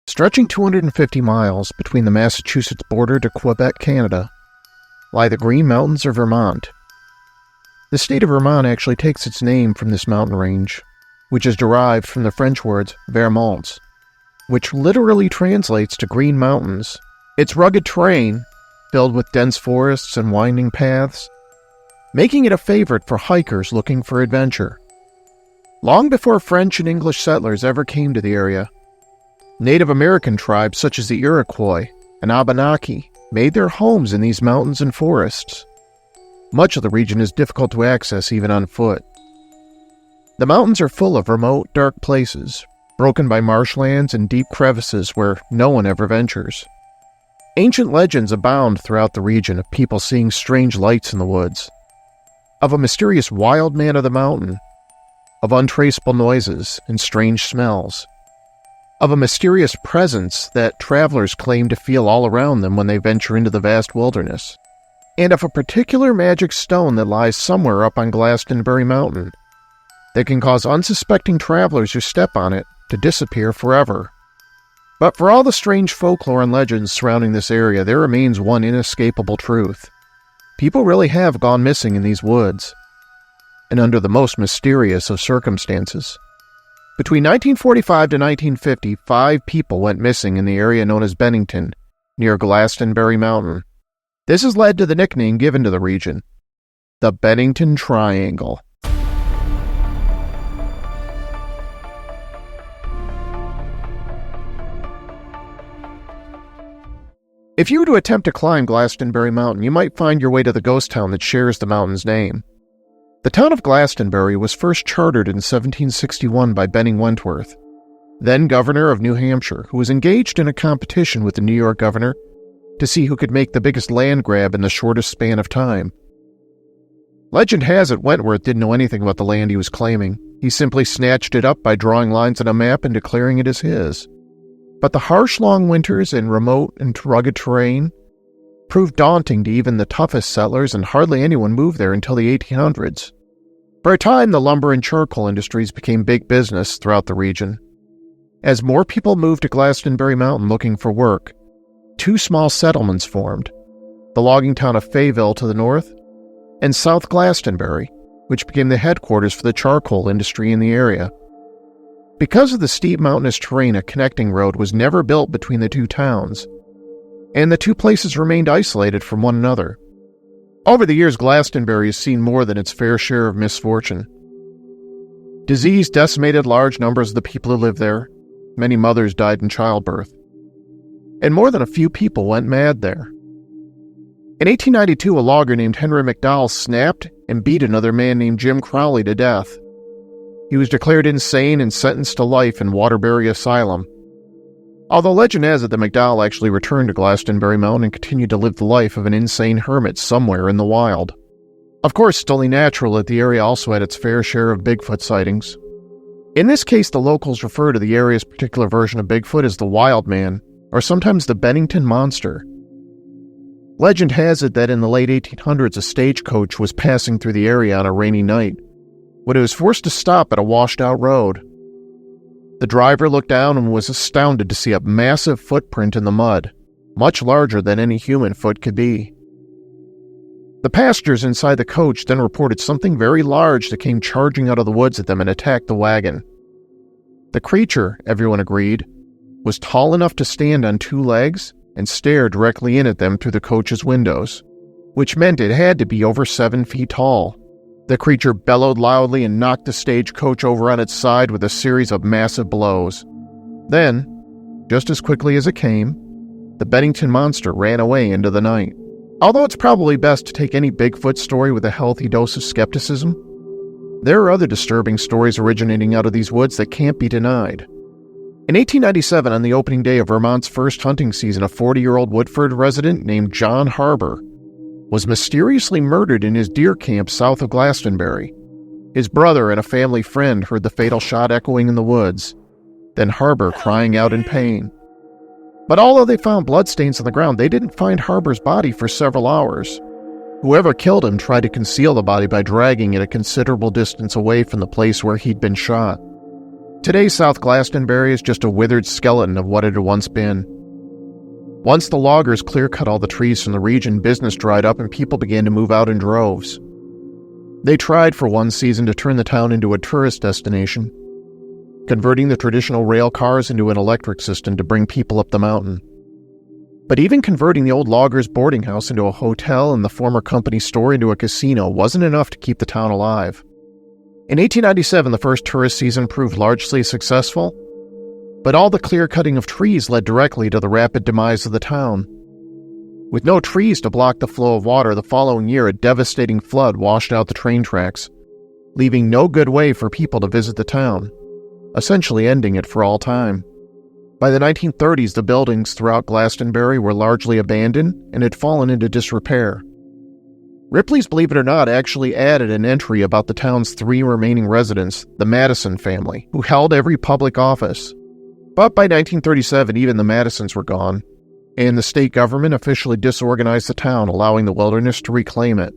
Stretching 250 miles between the Massachusetts border to Quebec, Canada, lie the Green Mountains of Vermont. The state of Vermont actually takes its name from this mountain range, which is derived from the French words Vermont, which literally translates to Green Mountains. Its rugged terrain, filled with dense forests and winding paths, making it a favorite for hikers looking for adventure. Long before French and English settlers ever came to the area, Native American tribes such as the Iroquois and Abenaki made their homes in these mountains and forests. Much of the region is difficult to access even on foot. The mountains are full of remote, dark places, broken by marshlands and deep crevices where no one ever ventures. Ancient legends abound throughout the region of people seeing strange lights in the woods, of a mysterious wild man of the mountain, of untraceable noises and strange smells, of a mysterious presence that travelers claim to feel all around them when they venture into the vast wilderness, and of a particular magic stone that lies somewhere up on Glastenbury Mountain that can cause unsuspecting travelers who step on it to disappear forever. But for all the strange folklore and legends surrounding this area, there remains one inescapable truth. People really have gone missing in these woods, and under the most mysterious of circumstances. Between 1945 to 1950, 5 people went missing in the area known as Bennington, near Glastenbury Mountain. This has led to the nickname given to the region, the Bennington Triangle. If you were to attempt to climb Glastenbury Mountain, you might find your way to the ghost town that shares the mountain's name. The town of Glastenbury was first chartered in 1761 by Benning Wentworth, then governor of New Hampshire, who was engaged in a competition with the New York governor to see who could make the biggest land grab in the shortest span of time. Legend has it Wentworth didn't know anything about the land he was claiming. He simply snatched it up by drawing lines on a map and declaring it as his. But the harsh long winters and remote and rugged terrain proved daunting to even the toughest settlers, and hardly anyone moved there until the 1800s. For a time, the lumber and charcoal industries became big business throughout the region. As more people moved to Glastenbury Mountain looking for work, 2 small settlements formed, the logging town of Fayville to the north, and South Glastenbury, which became the headquarters for the charcoal industry in the area. Because of the steep mountainous terrain, a connecting road was never built between the 2 towns, and the 2 places remained isolated from one another. Over the years, Glastenbury has seen more than its fair share of misfortune. Disease decimated large numbers of the people who lived there. Many mothers died in childbirth. And more than a few people went mad there. In 1892, a logger named Henry McDowell snapped and beat another man named Jim Crowley to death. He was declared insane and sentenced to life in Waterbury Asylum. Although legend has it that McDowell actually returned to Glastenbury Mountain and continued to live the life of an insane hermit somewhere in the wild. Of course, it's only natural that the area also had its fair share of Bigfoot sightings. In this case, the locals refer to the area's particular version of Bigfoot as the Wild Man, or sometimes the Bennington Monster. Legend has it that in the late 1800s, a stagecoach was passing through the area on a rainy night, when it was forced to stop at a washed-out road. The driver looked down and was astounded to see a massive footprint in the mud, much larger than any human foot could be. The passengers inside the coach then reported something very large that came charging out of the woods at them and attacked the wagon. The creature, everyone agreed, was tall enough to stand on 2 legs and stare directly in at them through the coach's windows, which meant it had to be over 7 feet tall. The creature bellowed loudly and knocked the stagecoach over on its side with a series of massive blows. Then, just as quickly as it came, the Bennington Monster ran away into the night. Although it's probably best to take any Bigfoot story with a healthy dose of skepticism, there are other disturbing stories originating out of these woods that can't be denied. In 1897, on the opening day of Vermont's first hunting season, a 40-year-old Woodford resident named John Harbour was mysteriously murdered in his deer camp south of Glastenbury. His brother and a family friend heard the fatal shot echoing in the woods, then Harbour crying out in pain. But although they found bloodstains on the ground, they didn't find Harbour's body for several hours. Whoever killed him tried to conceal the body by dragging it a considerable distance away from the place where he'd been shot. Today, South Glastenbury is just a withered skeleton of what it had once been. Once the loggers clear-cut all the trees from the region, business dried up and people began to move out in droves. They tried for one season to turn the town into a tourist destination, converting the traditional rail cars into an electric system to bring people up the mountain. But even converting the old loggers' boarding house into a hotel and the former company store into a casino wasn't enough to keep the town alive. In 1897, the first tourist season proved largely successful, but all the clear-cutting of trees led directly to the rapid demise of the town. With no trees to block the flow of water, the following year a devastating flood washed out the train tracks, leaving no good way for people to visit the town, essentially ending it for all time. By the 1930s, the buildings throughout Glastenbury were largely abandoned and had fallen into disrepair. Ripley's Believe It or Not actually added an entry about the town's 3 remaining residents, the Madison family, who held every public office. But by 1937, even the Madisons were gone, and the state government officially disorganized the town, allowing the wilderness to reclaim it.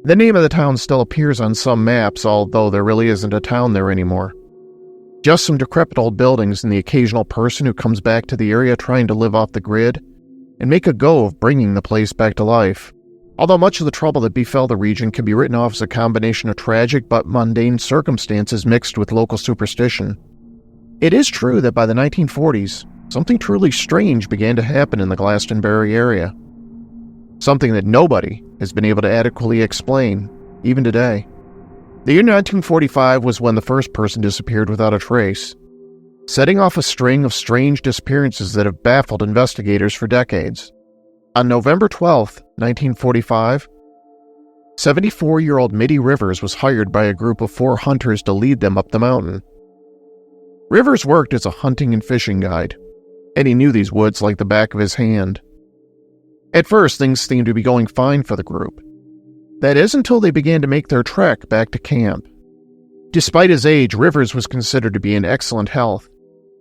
The name of the town still appears on some maps, although there really isn't a town there anymore. Just some decrepit old buildings and the occasional person who comes back to the area trying to live off the grid and make a go of bringing the place back to life. Although much of the trouble that befell the region can be written off as a combination of tragic but mundane circumstances mixed with local superstition, it is true that by the 1940s, something truly strange began to happen in the Glastenbury area. Something that nobody has been able to adequately explain, even today. The year 1945 was when the first person disappeared without a trace, setting off a string of strange disappearances that have baffled investigators for decades. On November 12, 1945, 74-year-old Midy Rivers was hired by a group of 4 hunters to lead them up the mountain. Rivers worked as a hunting and fishing guide, and he knew these woods like the back of his hand. At first, things seemed to be going fine for the group. That is until they began to make their trek back to camp. Despite his age, Rivers was considered to be in excellent health.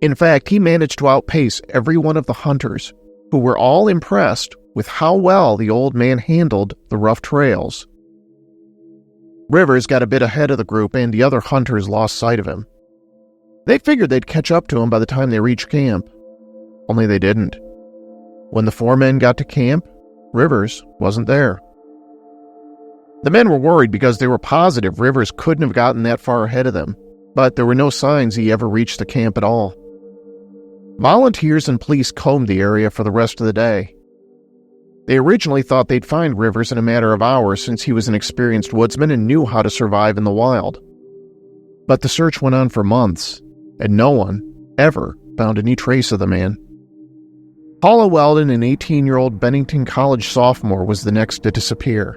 In fact, he managed to outpace every one of the hunters, who were all impressed with how well the old man handled the rough trails. Rivers got a bit ahead of the group, and the other hunters lost sight of him. They figured they'd catch up to him by the time they reached camp. Only they didn't. When the 4 men got to camp, Rivers wasn't there. The men were worried because they were positive Rivers couldn't have gotten that far ahead of them, but there were no signs he ever reached the camp at all. Volunteers and police combed the area for the rest of the day. They originally thought they'd find Rivers in a matter of hours since he was an experienced woodsman and knew how to survive in the wild. But the search went on for months, and no one ever found any trace of the man. Paula Welden, an 18-year-old Bennington College sophomore, was the next to disappear.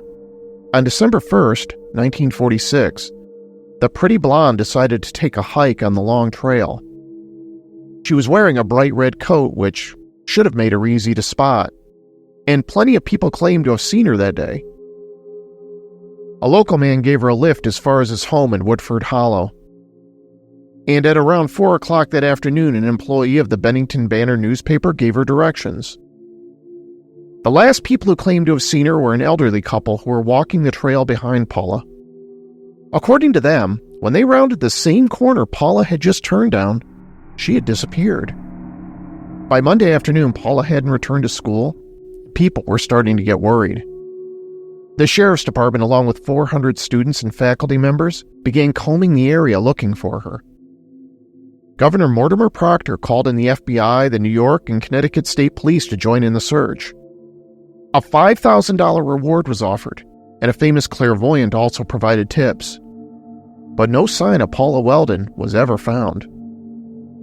On December 1st, 1946, the pretty blonde decided to take a hike on the long trail. She was wearing a bright red coat, which should have made her easy to spot, and plenty of people claimed to have seen her that day. A local man gave her a lift as far as his home in Woodford Hollow. And at around 4 o'clock that afternoon, an employee of the Bennington Banner newspaper gave her directions. The last people who claimed to have seen her were an elderly couple who were walking the trail behind Paula. According to them, when they rounded the same corner Paula had just turned down, she had disappeared. By Monday afternoon, Paula hadn't returned to school. People were starting to get worried. The sheriff's department, along with 400 students and faculty members, began combing the area looking for her. Governor Mortimer Proctor called in the FBI, the New York and Connecticut State Police to join in the search. A $5,000 reward was offered, and a famous clairvoyant also provided tips. But no sign of Paula Welden was ever found.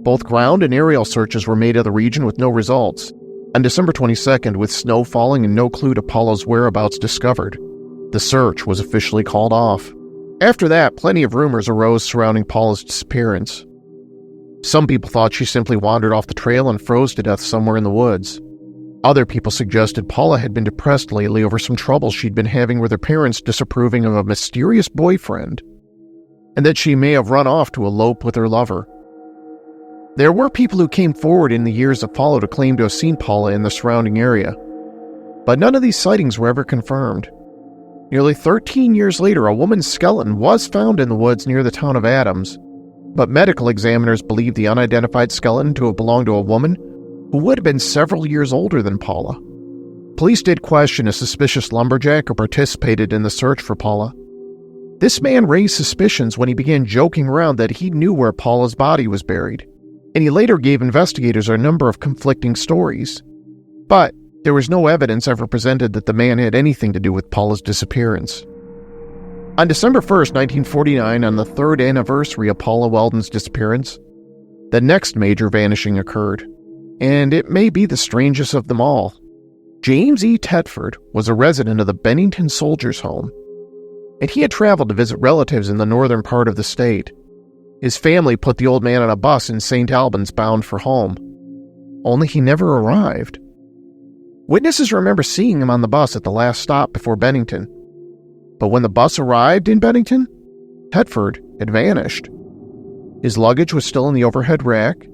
Both ground and aerial searches were made of the region with no results. On December 22nd, with snow falling and no clue to Paula's whereabouts discovered, the search was officially called off. After that, plenty of rumors arose surrounding Paula's disappearance. Some people thought she simply wandered off the trail and froze to death somewhere in the woods. Other people suggested Paula had been depressed lately over some trouble she'd been having with her parents disapproving of a mysterious boyfriend, and that she may have run off to elope with her lover. There were people who came forward in the years that followed to claim to have seen Paula in the surrounding area, but none of these sightings were ever confirmed. Nearly 13 years later, a woman's skeleton was found in the woods near the town of Adams, but medical examiners believe the unidentified skeleton to have belonged to a woman who would have been several years older than Paula. Police did question a suspicious lumberjack who participated in the search for Paula. This man raised suspicions when he began joking around that he knew where Paula's body was buried, and he later gave investigators a number of conflicting stories. But there was no evidence ever presented that the man had anything to do with Paula's disappearance. On December 1st, 1949, on the third anniversary of Paula Welden's disappearance, the next major vanishing occurred, and it may be the strangest of them all. James E. Tedford was a resident of the Bennington Soldiers' Home, and he had traveled to visit relatives in the northern part of the state. His family put the old man on a bus in St. Albans bound for home, only he never arrived. Witnesses remember seeing him on the bus at the last stop before Bennington, but when the bus arrived in Bennington, Tedford had vanished. His luggage was still in the overhead rack,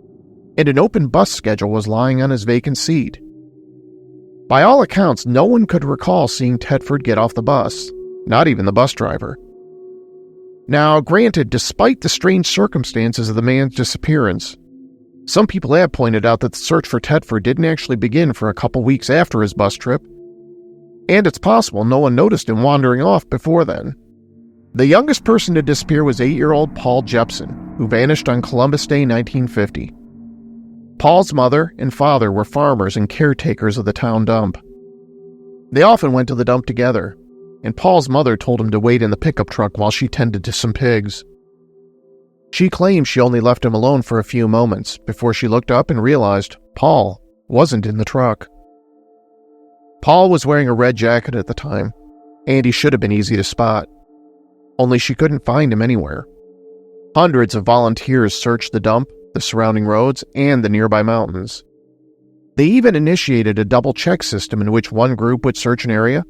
and an open bus schedule was lying on his vacant seat. By all accounts, no one could recall seeing Tedford get off the bus, not even the bus driver. Now, granted, despite the strange circumstances of the man's disappearance, some people have pointed out that the search for Tedford didn't actually begin for a couple weeks after his bus trip, and it's possible no one noticed him wandering off before then. The youngest person to disappear was 8-year-old Paul Jepson, who vanished on Columbus Day 1950. Paul's mother and father were farmers and caretakers of the town dump. They often went to the dump together, and Paul's mother told him to wait in the pickup truck while she tended to some pigs. She claimed she only left him alone for a few moments before she looked up and realized Paul wasn't in the truck. Paul was wearing a red jacket at the time, and he should have been easy to spot. Only she couldn't find him anywhere. Hundreds of volunteers searched the dump, the surrounding roads, and the nearby mountains. They even initiated a double-check system in which one group would search an area,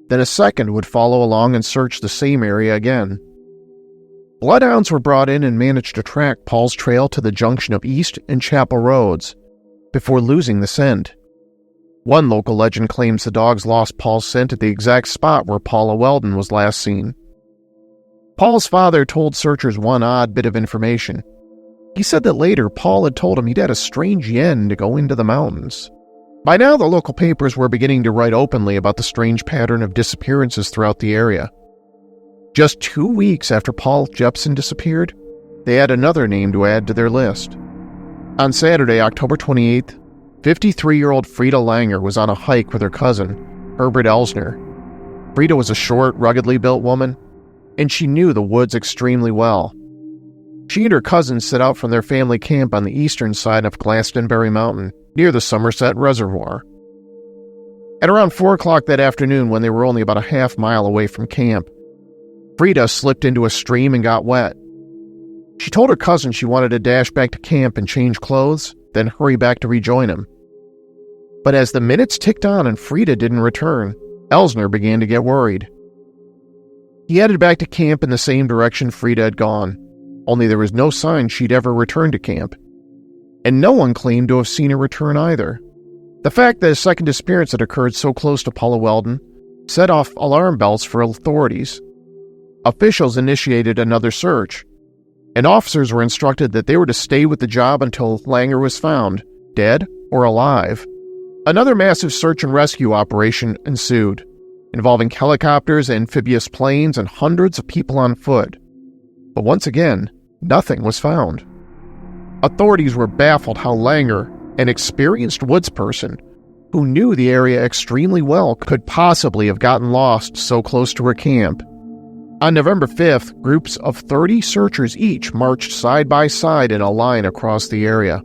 then a second would follow along and search the same area again. Bloodhounds were brought in and managed to track Paul's trail to the junction of East and Chapel Roads, before losing the scent. One local legend claims the dogs lost Paul's scent at the exact spot where Paula Welden was last seen. Paul's father told searchers one odd bit of information. He said that later Paul had told him he'd had a strange yen to go into the mountains. By now, the local papers were beginning to write openly about the strange pattern of disappearances throughout the area. Just 2 weeks after Paul Jepson disappeared, they had another name to add to their list. On Saturday, October 28th, 53-year-old Freda Langer was on a hike with her cousin, Herbert Elsner. Freda was a short, ruggedly built woman, and she knew the woods extremely well. She and her cousin set out from their family camp on the eastern side of Glastenbury Mountain, near the Somerset Reservoir. At around 4 o'clock that afternoon, when they were only about a half-mile away from camp, Freda slipped into a stream and got wet. She told her cousin she wanted to dash back to camp and change clothes, then hurry back to rejoin him. But as the minutes ticked on and Freda didn't return, Elsner began to get worried. He headed back to camp in the same direction Freda had gone, only there was no sign she'd ever returned to camp, and no one claimed to have seen her return either. The fact that a second disappearance had occurred so close to Paula Welden set off alarm bells for authorities. Officials initiated another search, and officers were instructed that they were to stay with the job until Langer was found, dead or alive. Another massive search and rescue operation ensued, involving helicopters, amphibious planes, and hundreds of people on foot. But once again, nothing was found. Authorities were baffled how Langer, an experienced woodsperson who knew the area extremely well, could possibly have gotten lost so close to her camp. On November 5th, groups of 30 searchers each marched side by side in a line across the area.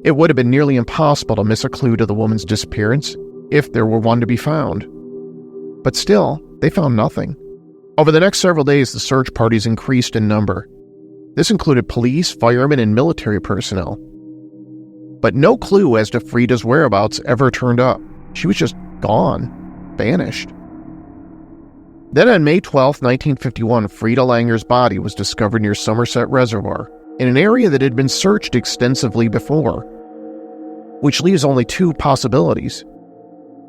It would have been nearly impossible to miss a clue to the woman's disappearance, if there were one to be found. But still, they found nothing. Over the next several days, the search parties increased in number. This included police, firemen, and military personnel. But no clue as to Freda's whereabouts ever turned up. She was just gone, vanished. Then on May 12, 1951, Freda Langer's body was discovered near Somerset Reservoir, in an area that had been searched extensively before, which leaves only two possibilities.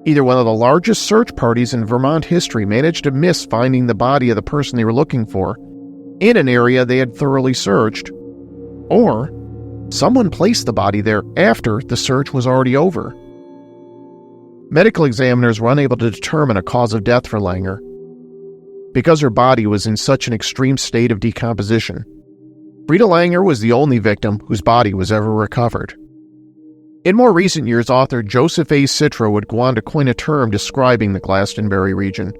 Either one of the largest search parties in Vermont history managed to miss finding the body of the person they were looking for in an area they had thoroughly searched, Or someone placed the body there after the search was already over. Medical examiners were unable to determine a cause of death for Langer because her body was in such an extreme state of decomposition. Freda Langer was the only victim whose body was ever recovered. In more recent years, author Joseph A. Citro would go on to coin a term describing the Glastenbury region.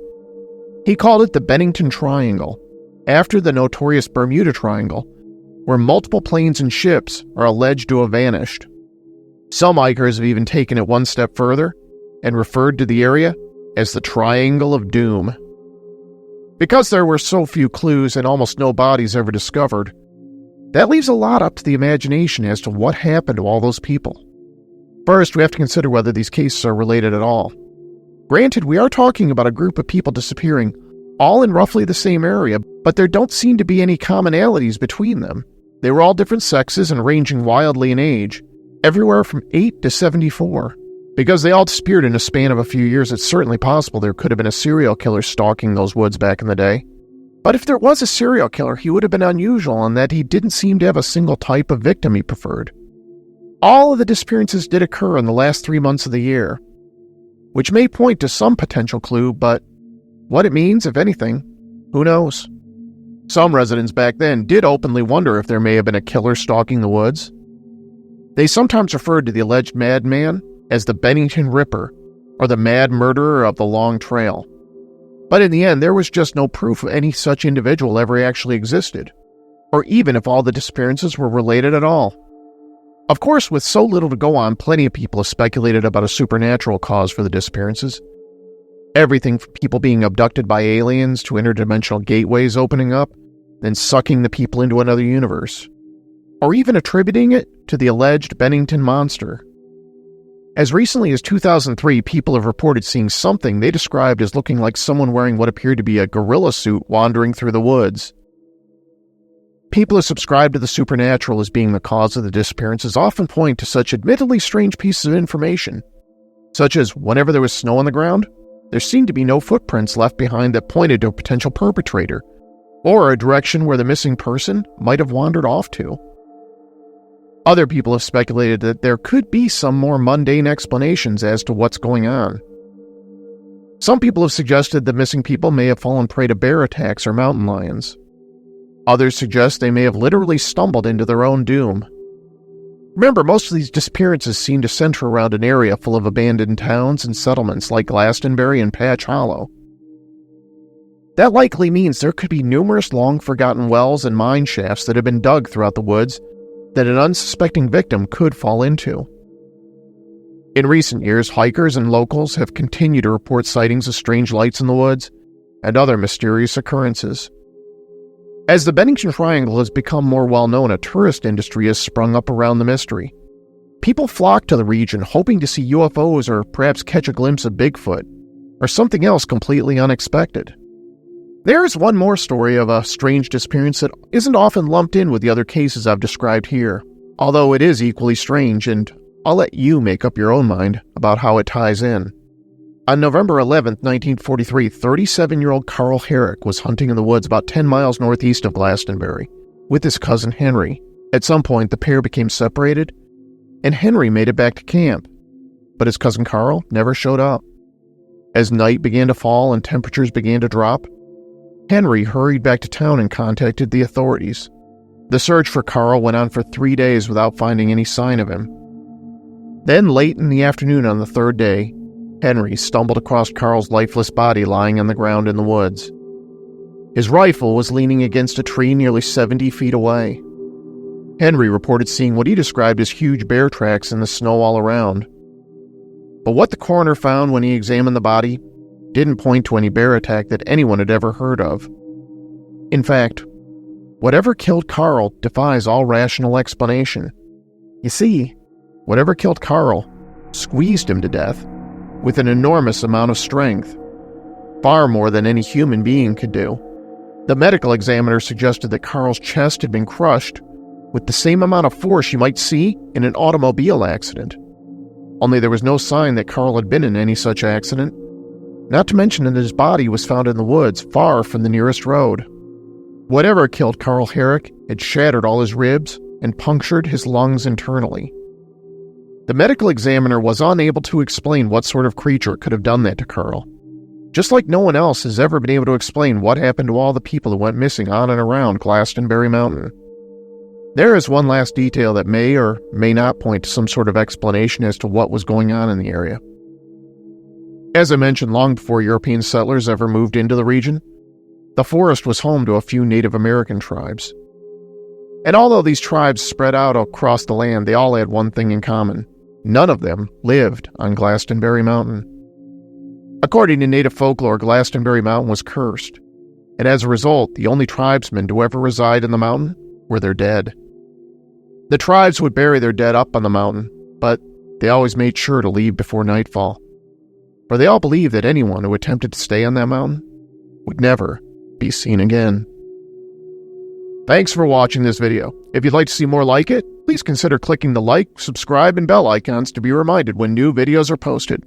He called it the Bennington Triangle, after the notorious Bermuda Triangle, where multiple planes and ships are alleged to have vanished. Some hikers have even taken it one step further and referred to the area as the Triangle of Doom. Because there were so few clues and almost no bodies ever discovered, that leaves a lot up to the imagination as to what happened to all those people. First, we have to consider whether these cases are related at all. Granted, we are talking about a group of people disappearing, all in roughly the same area, but there don't seem to be any commonalities between them. They were all different sexes and ranging wildly in age, everywhere from 8 to 74. Because they all disappeared in a span of a few years, it's certainly possible there could have been a serial killer stalking those woods back in the day. But if there was a serial killer, he would have been unusual in that he didn't seem to have a single type of victim he preferred. All of the disappearances did occur in the last 3 months of the year, which may point to some potential clue, but what it means, if anything, who knows? Some residents back then did openly wonder if there may have been a killer stalking the woods. They sometimes referred to the alleged madman as the Bennington Ripper, or the Mad Murderer of the Long Trail. But in the end, there was just no proof of any such individual ever actually existed, or even if all the disappearances were related at all. Of course, with so little to go on, plenty of people have speculated about a supernatural cause for the disappearances. Everything from people being abducted by aliens to interdimensional gateways opening up, then sucking the people into another universe, or even attributing it to the alleged Bennington monster. As recently as 2003, people have reported seeing something they described as looking like someone wearing what appeared to be a gorilla suit wandering through the woods. People who subscribe to the supernatural as being the cause of the disappearances often point to such admittedly strange pieces of information, such as whenever there was snow on the ground, there seemed to be no footprints left behind that pointed to a potential perpetrator, or a direction where the missing person might have wandered off to. Other people have speculated that there could be some more mundane explanations as to what's going on. Some people have suggested that missing people may have fallen prey to bear attacks or mountain lions. Others suggest they may have literally stumbled into their own doom. Remember, most of these disappearances seem to center around an area full of abandoned towns and settlements like Glastenbury and Patch Hollow. That likely means there could be numerous long-forgotten wells and mine shafts that have been dug throughout the woods that an unsuspecting victim could fall into. In recent years, hikers and locals have continued to report sightings of strange lights in the woods and other mysterious occurrences. As the Bennington Triangle has become more well-known, a tourist industry has sprung up around the mystery. People flock to the region hoping to see UFOs or perhaps catch a glimpse of Bigfoot, or something else completely unexpected. There is one more story of a strange disappearance that isn't often lumped in with the other cases I've described here, although it is equally strange, and I'll let you make up your own mind about how it ties in. On November 11, 1943, 37-year-old Carl Herrick was hunting in the woods about 10 miles northeast of Glastenbury with his cousin Henry. At some point, the pair became separated, and Henry made it back to camp, but his cousin Carl never showed up. As night began to fall and temperatures began to drop, Henry hurried back to town and contacted the authorities. The search for Carl went on for 3 days without finding any sign of him. Then, late in the afternoon on the third day, Henry stumbled across Carl's lifeless body lying on the ground in the woods. His rifle was leaning against a tree nearly 70 feet away. Henry reported seeing what he described as huge bear tracks in the snow all around. But what the coroner found when he examined the body didn't point to any bear attack that anyone had ever heard of. In fact, whatever killed Carl defies all rational explanation. You see, whatever killed Carl squeezed him to death with an enormous amount of strength, far more than any human being could do. The medical examiner suggested that Carl's chest had been crushed with the same amount of force you might see in an automobile accident. Only there was no sign that Carl had been in any such accident, not to mention that his body was found in the woods far from the nearest road. Whatever killed Carl Herrick had shattered all his ribs and punctured his lungs internally. The medical examiner was unable to explain what sort of creature could have done that to Carl, just like no one else has ever been able to explain what happened to all the people who went missing on and around Glastenbury Mountain. There is one last detail that may or may not point to some sort of explanation as to what was going on in the area. As I mentioned, long before European settlers ever moved into the region, the forest was home to a few Native American tribes. And although these tribes spread out across the land, they all had one thing in common. None of them lived on Glastenbury Mountain. According to native folklore, Glastenbury Mountain was cursed, and as a result, the only tribesmen to ever reside in the mountain were their dead. The tribes would bury their dead up on the mountain, but they always made sure to leave before nightfall, for they all believed that anyone who attempted to stay on that mountain would never be seen again. Thanks for watching this video. If you'd like to see more like it, please consider clicking the like, subscribe, and bell icons to be reminded when new videos are posted.